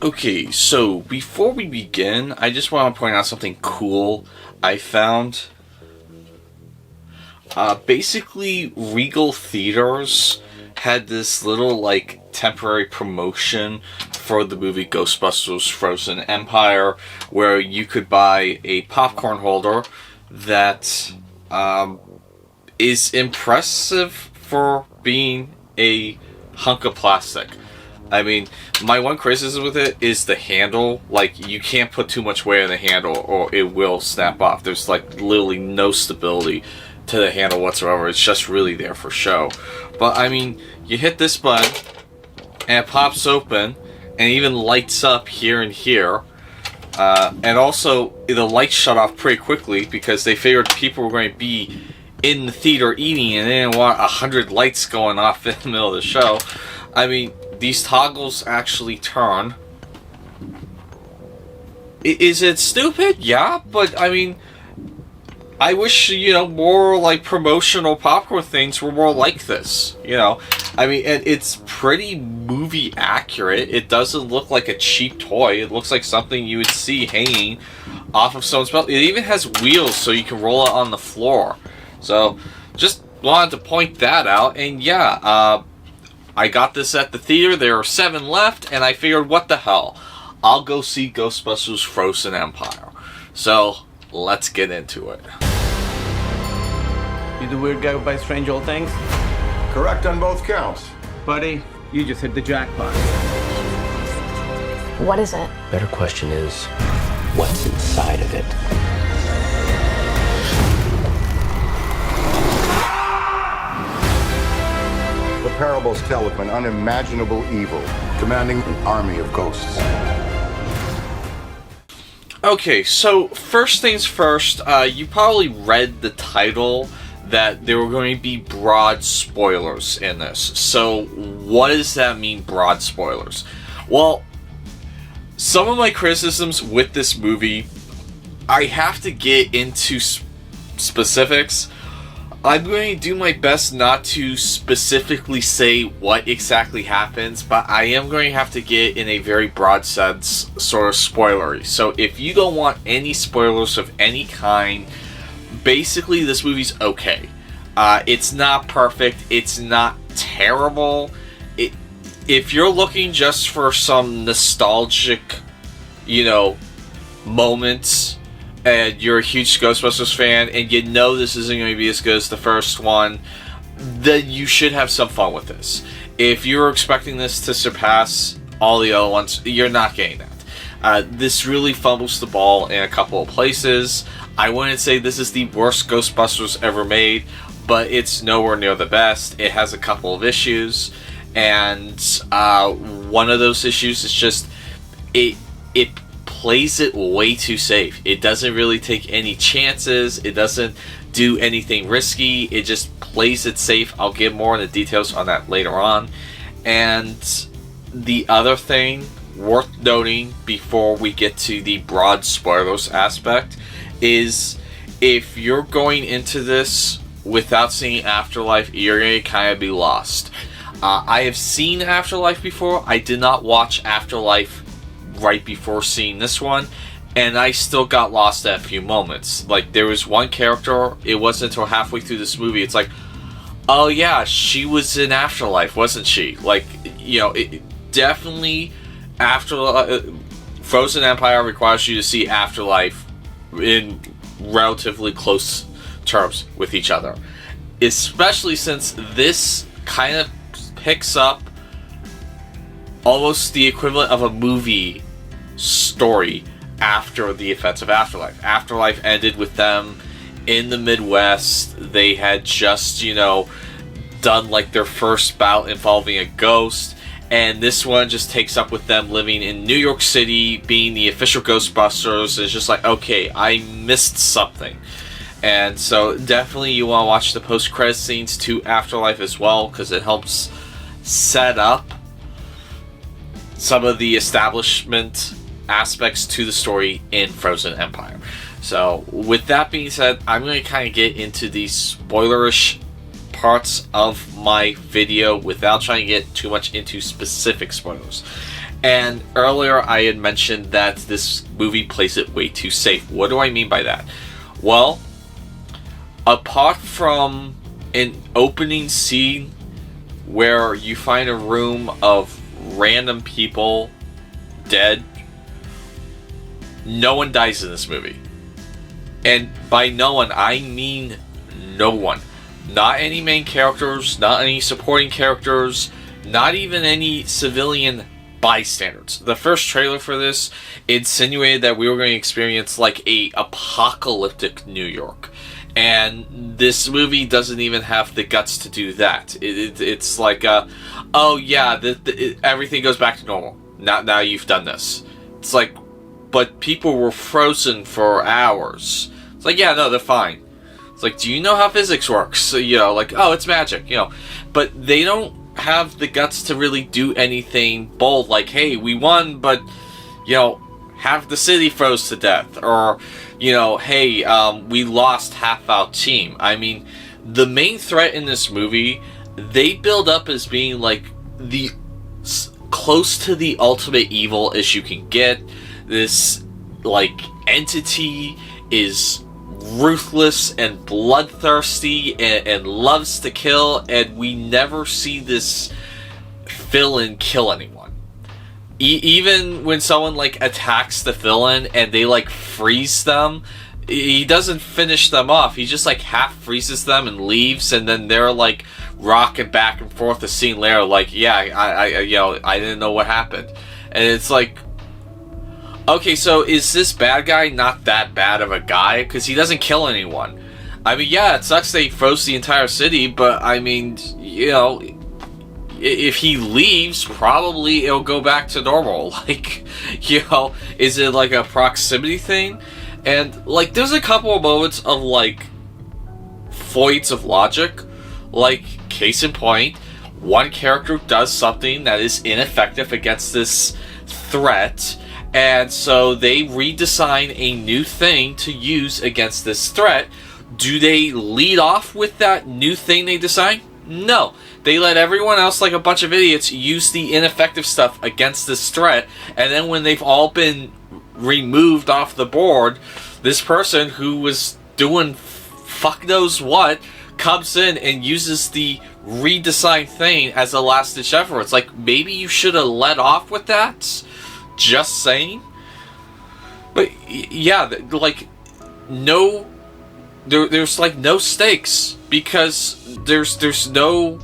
Okay, so before we begin, I just want to point out something cool I found. Basically, Regal Theaters had this little, temporary promotion for the movie Ghostbusters Frozen Empire, where you could buy a popcorn holder that is impressive for being a hunk of plastic. I mean, my one criticism with it is the handle. You can't put too much weight on the handle or it will snap off. There's, literally no stability to the handle whatsoever. It's just really there for show. But, I mean, you hit this button, and it pops open, and even lights up here and here. And also, the lights shut off pretty quickly because they figured people were going to be in the theater eating, and they didn't want 100 lights going off in the middle of the show. I mean, these toggles actually turn. Is it stupid? Yeah, but I mean, I wish, more promotional popcorn things were more like this, I mean, and it's pretty movie accurate. It doesn't look like a cheap toy. It looks like something you would see hanging off of someone's belt. It even has wheels so you can roll it on the floor. So, just wanted to point that out. And yeah, I got this at the theater. There are 7 left, and I figured, what the hell? I'll go see Ghostbusters Frozen Empire. So, let's get into it. You the weird guy who buys strange old things? Correct on both counts. Buddy, you just hit the jackpot. What is it? Better question is, what's inside of it? The parables tell of an unimaginable evil commanding an army of ghosts. Okay, so first things first, you probably read the title that there were going to be broad spoilers in this. So what does that mean, broad spoilers? Well, some of my criticisms with this movie, I have to get into specifics. I'm going to do my best not to specifically say what exactly happens, but I am going to have to get in a very broad sense sort of spoilery. So if you don't want any spoilers of any kind, basically this movie's okay. It's not perfect. It's not terrible. If you're looking just for some nostalgic, moments, and you're a huge Ghostbusters fan, and this isn't going to be as good as the first one, then you should have some fun with this. If you're expecting this to surpass all the other ones, you're not getting that. This really fumbles the ball in a couple of places. I wouldn't say this is the worst Ghostbusters ever made, but it's nowhere near the best. It has a couple of issues, and one of those issues is just it plays it way too safe. It doesn't really take any chances. It doesn't do anything risky. It just plays it safe. I'll get more into details on that later on. And the other thing worth noting before we get to the broad spoilers aspect is if you're going into this without seeing Afterlife, you're going to kind of be lost. I have seen Afterlife before. I did not watch Afterlife right before seeing this one, and I still got lost at a few moments. There was one character, it wasn't until halfway through this movie, it's like, oh yeah, she was in Afterlife, wasn't she? It definitely, Frozen Empire requires you to see Afterlife in relatively close terms with each other. Especially since this kind of picks up almost the equivalent of a movie story after the events of Afterlife. Afterlife ended with them in the Midwest. They had just, done their first battle involving a ghost, and this one just takes up with them living in New York City, being the official Ghostbusters. It's just okay, I missed something. And so definitely you want to watch the post-credit scenes to Afterlife as well, because it helps set up some of the establishment aspects to the story in Frozen Empire. So with that being said, I'm going to kind of get into the spoilerish parts of my video without trying to get too much into specific spoilers. And earlier I had mentioned that this movie plays it way too safe. What do I mean by that? Well, apart from an opening scene where you find a room of random people dead, no one dies in this movie. And by no one, I mean no one. Not any main characters, not any supporting characters, not even any civilian bystanders. The first trailer for this insinuated that we were going to experience like a apocalyptic New York. And this movie doesn't even have the guts to do that. It's like, oh yeah, everything goes back to normal. Now you've done this. It's like, but people were frozen for hours. It's like, yeah, no, they're fine. It's like, do you know how physics works? So, you know, like, oh, it's magic, you know. But they don't have the guts to really do anything bold. Like, hey, we won, but, you know, half the city froze to death. Or, you know, hey, we lost half our team. I mean, the main threat in this movie, they build up as being, like, the close to the ultimate evil as you can get. This, like, entity is ruthless and bloodthirsty and loves to kill, and we never see this villain kill anyone. Even when someone, like, attacks the villain and they, like, freeze them, he doesn't finish them off. He just, like, half freezes them and leaves, and then they're, like, rocking back and forth a scene later, like, yeah, I you know, I didn't know what happened. And it's like, okay, so is this bad guy not that bad of a guy? Because he doesn't kill anyone. I mean, yeah, it sucks that he froze the entire city, but, I mean, you know, if he leaves, probably it'll go back to normal. Like, you know, is it like a proximity thing? And, like, there's a couple of moments of, like, voids of logic. Like, case in point, one character does something that is ineffective against this threat, and so they redesign a new thing to use against this threat. Do they lead off with that new thing they design? No. They let everyone else, like a bunch of idiots, use the ineffective stuff against this threat, and then when they've all been removed off the board, this person who was doing fuck knows what comes in and uses the redesigned thing as a last-ditch effort. It's like, maybe you should have let off with that? Just saying. But yeah, like, no, there's like no stakes because there's no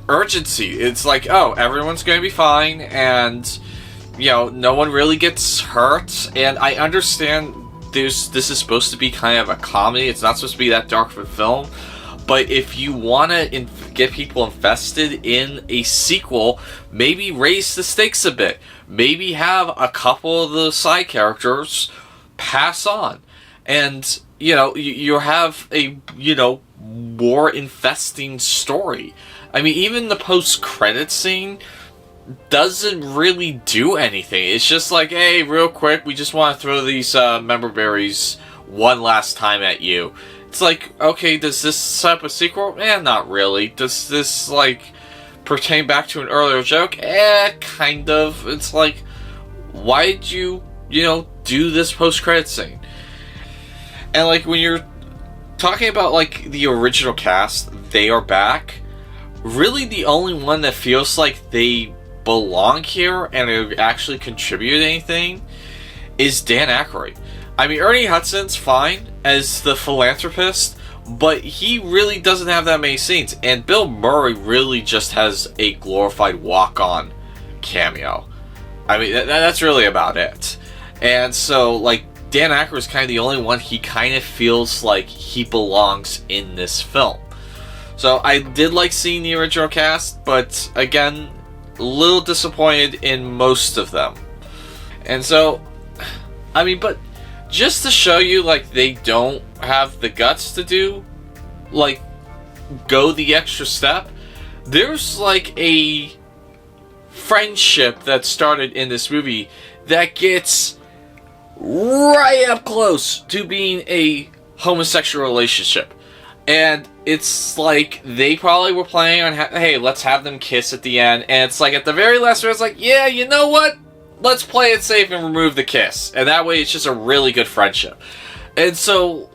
urgency. It's like, oh, everyone's gonna be fine, and you know, no one really gets hurt. And I understand this is supposed to be kind of a comedy. It's not supposed to be that dark of a film. But if you want to get people invested in a sequel, maybe raise the stakes a bit. Maybe have a couple of the side characters pass on. And, you know, you have a, you know, more investing story. I mean, even the post-credit scene doesn't really do anything. It's just like, hey, real quick, we just want to throw these member berries one last time at you. It's like, okay, does this set up a sequel? Not really. Does this, like, pertain back to an earlier joke? Kind of. It's like, why'd you, you know, do this post-credit scene? And, like, when you're talking about, like, the original cast, they are back. Really, the only one that feels like they belong here and actually contribute anything is Dan Aykroyd. I mean, Ernie Hudson's fine as the philanthropist, but he really doesn't have that many scenes. And Bill Murray really just has a glorified walk-on cameo. I mean, that's really about it. And so, like, Dan Aykroyd is kind of the only one he kind of feels like he belongs in this film. So I did like seeing the original cast, but again, a little disappointed in most of them. And so, I mean, but just to show you, like, they don't have the guts to do, like, go the extra step, there's, like, a friendship that started in this movie that gets right up close to being a homosexual relationship. And it's like they probably were planning on, hey, let's have them kiss at the end. And it's like at the very last minute, it's like, yeah, you know what? Let's play it safe and remove the kiss. And that way it's just a really good friendship. And so,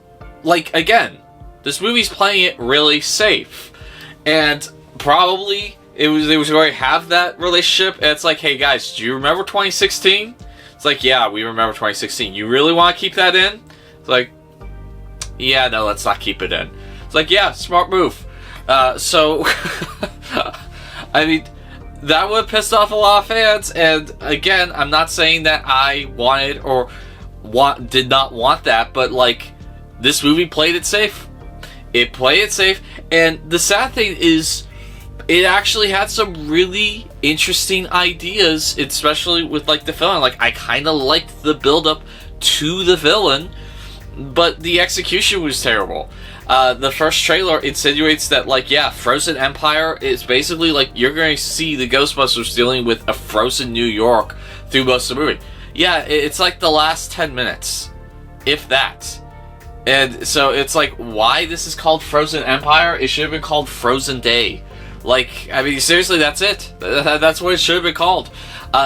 like, again, this movie's playing it really safe. And probably it was going to have that relationship. And it's like, hey guys, do you remember 2016? It's like, yeah, we remember 2016. You really want to keep that in? It's like, yeah, no, let's not keep it in. It's like, yeah, smart move. So, I mean, that would have pissed off a lot of fans. And again, I'm not saying that I wanted or did not want that, but like, this movie played it safe. It played it safe. And the sad thing is, it actually had some really interesting ideas, especially with like the villain. Like, I kind of liked the build-up to the villain, but the execution was terrible. The first trailer insinuates that, like, yeah, Frozen Empire is basically like you're going to see the Ghostbusters dealing with a frozen New York through most of the movie. Yeah, it's like the last 10 minutes, if that. And so it's like, why this is called Frozen Empire? It should have been called Frozen Day. Like, I mean, seriously, that's it. That's what it should have been called.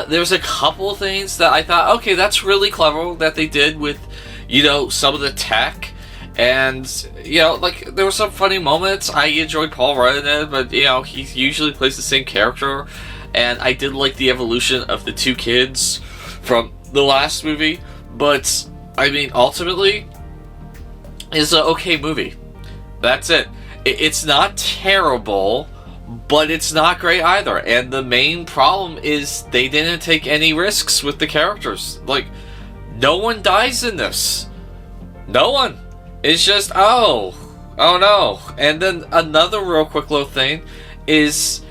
There's a couple things that I thought, okay, that's really clever that they did with, you know, some of the tech. And, you know, like, there were some funny moments. I enjoyed Paul Rudd in it, but, you know, he usually plays the same character. And I did like the evolution of the two kids from the last movie. But, I mean, ultimately, it's an okay movie. That's it. It's not terrible, but it's not great either. And the main problem is they didn't take any risks with the characters. Like, no one dies in this. No one. It's just, oh no. And then another real quick little thing is,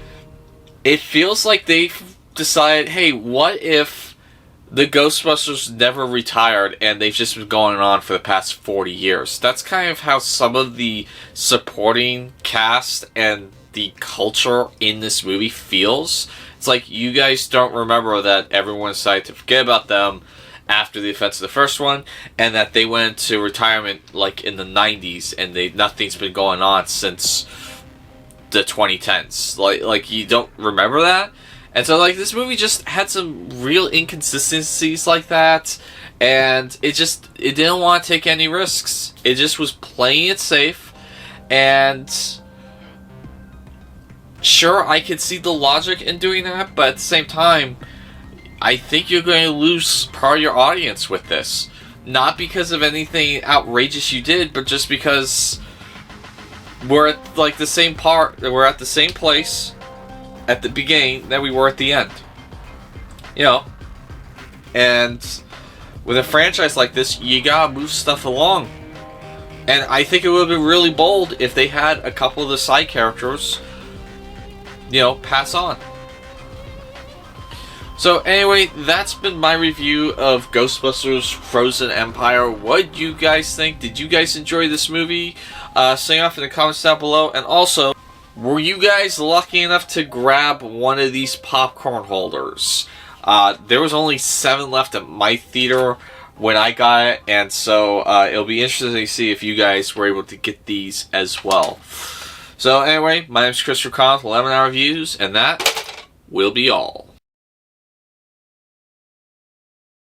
it feels like they've decided, hey, what if the Ghostbusters never retired and they've just been going on for the past 40 years? That's kind of how some of the supporting cast and the culture in this movie feels. It's like, you guys don't remember that everyone decided to forget about them after the events of the first one, and that they went to retirement like in the 90s, and nothing's been going on since the 2010s. Like you don't remember that? And so, like, this movie just had some real inconsistencies like that, and it didn't want to take any risks. It just was playing it safe, and sure, I could see the logic in doing that, but at the same time, I think you're going to lose part of your audience with this. Not because of anything outrageous you did, but just because we're at like the same we're at the same place at the beginning that we were at the end. You know? And with a franchise like this, you gotta move stuff along. And I think it would have been really bold if they had a couple of the side characters, you know, pass on. So anyway, that's been my review of Ghostbusters Frozen Empire. What do you guys think? Did you guys enjoy this movie? Say off in the comments down below. And also, were you guys lucky enough to grab one of these popcorn holders? There was only 7 left at my theater when I got it. And so it'll be interesting to see if you guys were able to get these as well. So anyway, my name is Christopher Collins, 11 Hour Reviews, and that will be all.